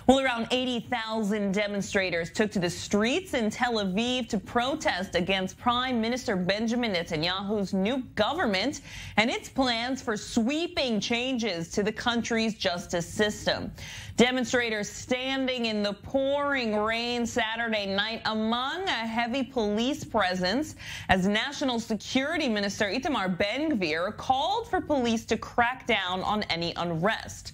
Well, around 80,000 demonstrators took to the streets in Tel Aviv to protest against Prime Minister Benjamin Netanyahu's new government and its plans for sweeping changes to the country's justice system. Demonstrators standing in the pouring rain Saturday night among a heavy police presence as National Security Minister Itamar Ben-Gvir called for police to crack down on any unrest.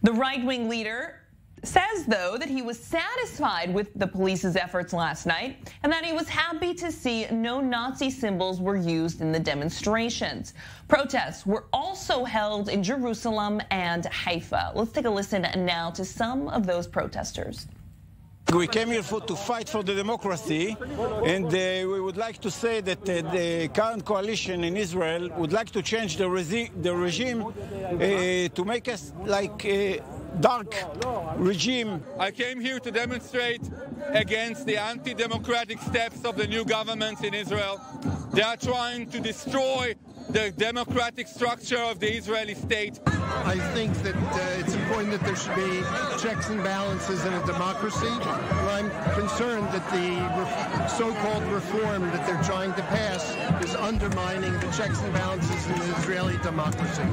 The right-wing leader says, though, that he was satisfied with the police's efforts last night and that he was happy to see no Nazi symbols were used in the demonstrations. Protests were also held in Jerusalem and Haifa. Let's take a listen now to some of those protesters. We came here to fight for the democracy, and we would like to say that the current coalition in Israel would like to change the regime to make us like a dark regime. I came here to demonstrate against the anti-democratic steps of the new government in Israel. They are trying to destroy the democratic structure of the Israeli state. I think that it's important that there should be checks and balances in a democracy. And I'm concerned that the so-called reform that they're trying to pass is undermining the checks and balances in the Israeli democracy.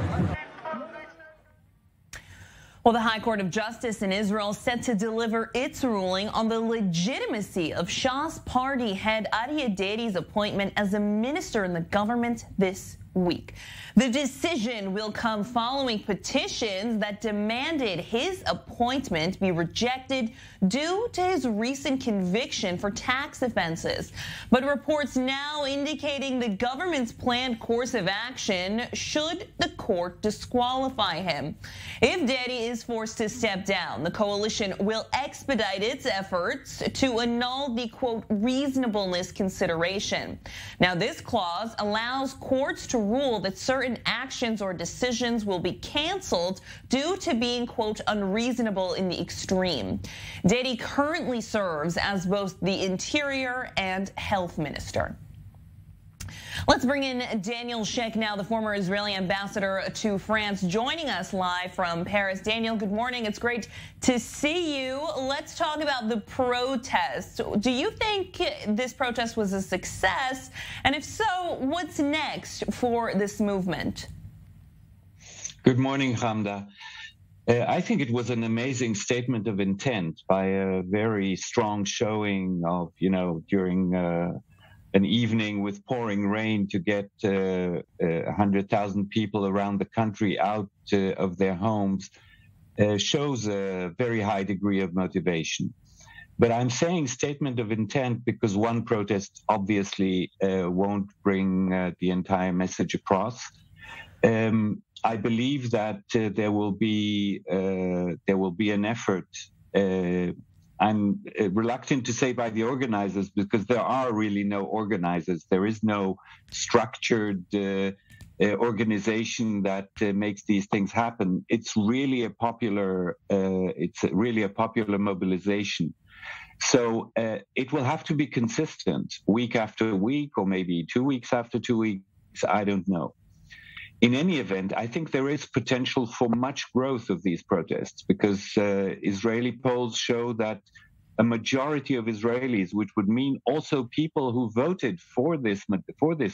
Well, the High Court of Justice in Israel is set to deliver its ruling on the legitimacy of Shas party head Aryeh Deri's appointment as a minister in the government this week. The decision will come following petitions that demanded his appointment be rejected due to his recent conviction for tax offenses. But reports now indicating the government's planned course of action should the court disqualify him. If Deri is forced to step down, the coalition will expedite its efforts to annul the, quote, reasonableness consideration. Now, this clause allows courts to rule that certain actions or decisions will be canceled due to being, quote, unreasonable in the extreme. Deri currently serves as both the Interior and Health Minister. Let's bring in Daniel Schick now, the former Israeli ambassador to France, joining us live from Paris. Daniel, good morning. It's great to see you. Let's talk about the protest. Do you think this protest was a success? And if so, what's next for this movement? Good morning, Hamda. I think it was an amazing statement of intent by a very strong showing of, during an evening with pouring rain to get 100,000 people around the country out of their homes shows a very high degree of motivation. But I'm saying statement of intent because one protest obviously won't bring the entire message across. I believe that there will be an effort. I'm reluctant to say by the organizers because there are really no organizers. There is no structured organization that makes these things happen. It's really a popular mobilization. So it will have to be consistent week after week, or maybe 2 weeks after 2 weeks. I don't know. In any event, I think there is potential for much growth of these protests because Israeli polls show that a majority of Israelis, which would mean also people who voted for this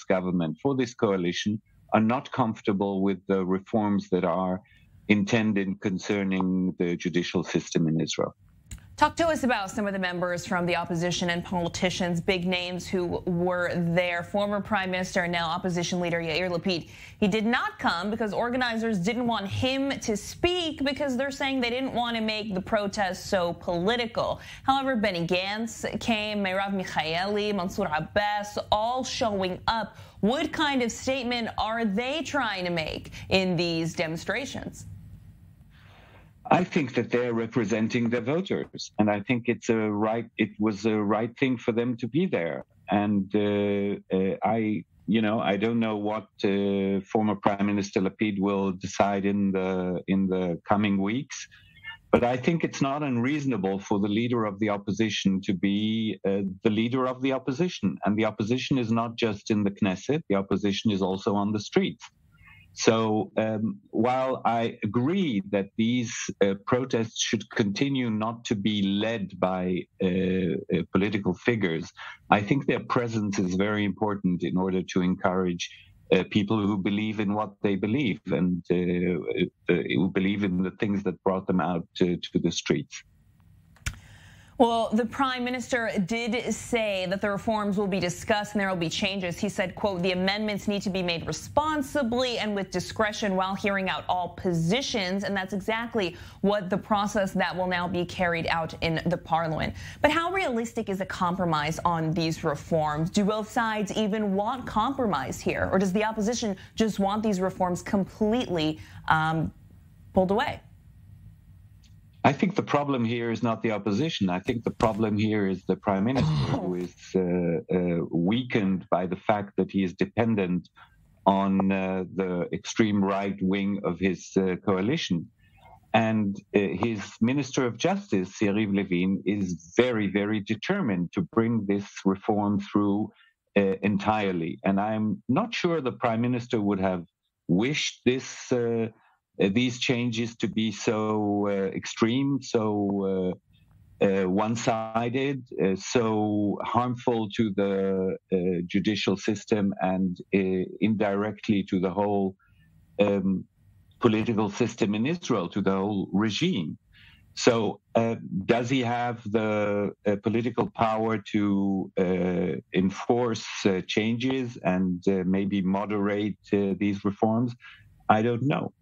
government, for this coalition, are not comfortable with the reforms that are intended concerning the judicial system in Israel. Talk to us about some of the members from the opposition and politicians, big names who were there. Former Prime Minister and now opposition leader Yair Lapid. He did not come because organizers didn't want him to speak because they're saying they didn't want to make the protests so political. However, Benny Gantz came, Merav Michaeli, Mansour Abbas, all showing up. What kind of statement are they trying to make in these demonstrations? I think that they're representing their voters, and I think it was a right thing for them to be there. And I don't know what former Prime Minister Lapid will decide in the coming weeks, but I think it's not unreasonable for the leader of the opposition to be the leader of the opposition. And the opposition is not just in the Knesset, the opposition is also on the streets. So while I agree that these protests should continue not to be led by political figures, I think their presence is very important in order to encourage people who believe in what they believe and who believe in the things that brought them out to the streets. Well, the prime minister did say that the reforms will be discussed and there will be changes. He said, quote, the amendments need to be made responsibly and with discretion while hearing out all positions. And that's exactly what the process that will now be carried out in the parliament. But how realistic is a compromise on these reforms? Do both sides even want compromise here? Or does the opposition just want these reforms completely pulled away? I think the problem here is not the opposition. I think the problem here is the prime minister, who is weakened by the fact that he is dependent on the extreme right wing of his coalition. And his Minister of Justice, Yariv Levin, is very, very determined to bring this reform through entirely. And I'm not sure the prime minister would have wished these changes to be so extreme, so one-sided, so harmful to the judicial system and indirectly to the whole political system in Israel, to the whole regime. So does he have the political power to enforce changes and maybe moderate these reforms? I don't know.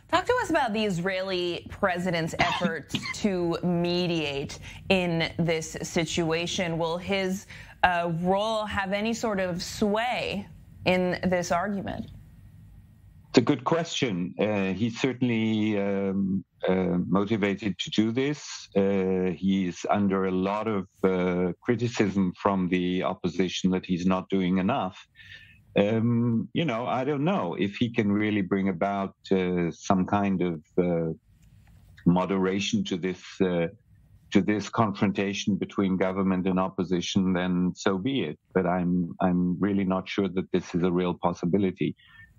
Talk to us about the Israeli president's efforts to mediate in this situation. Will his role have any sort of sway in this argument? It's a good question. He's certainly motivated to do this. He's under a lot of criticism from the opposition that he's not doing enough. I don't know if he can really bring about some kind of moderation to this confrontation between government and opposition. Then so be it. But I'm really not sure that this is a real possibility.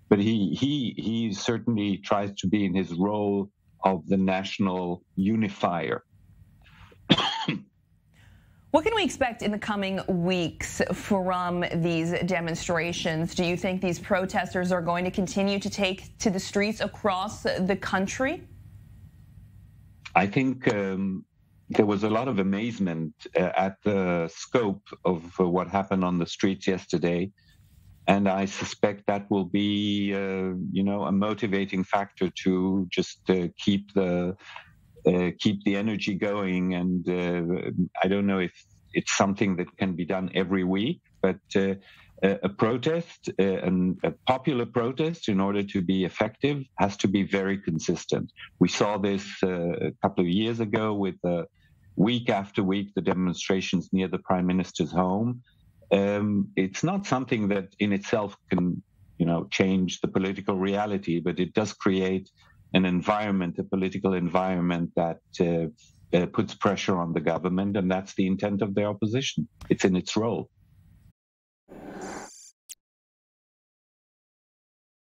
But he certainly tries to be in his role of the national unifier. What can we expect in the coming weeks from these demonstrations? Do you think these protesters are going to continue to take to the streets across the country? I think there was a lot of amazement at the scope of what happened on the streets yesterday. And I suspect that will be, a motivating factor to just keep the energy going. And I don't know if it's something that can be done every week, but a protest, a popular protest, in order to be effective, has to be very consistent. We saw this a couple of years ago with week after week, the demonstrations near the prime minister's home. It's not something that in itself can, change the political reality, but it does create an environment, a political environment that puts pressure on the government, and that's the intent of the opposition. It's in its role.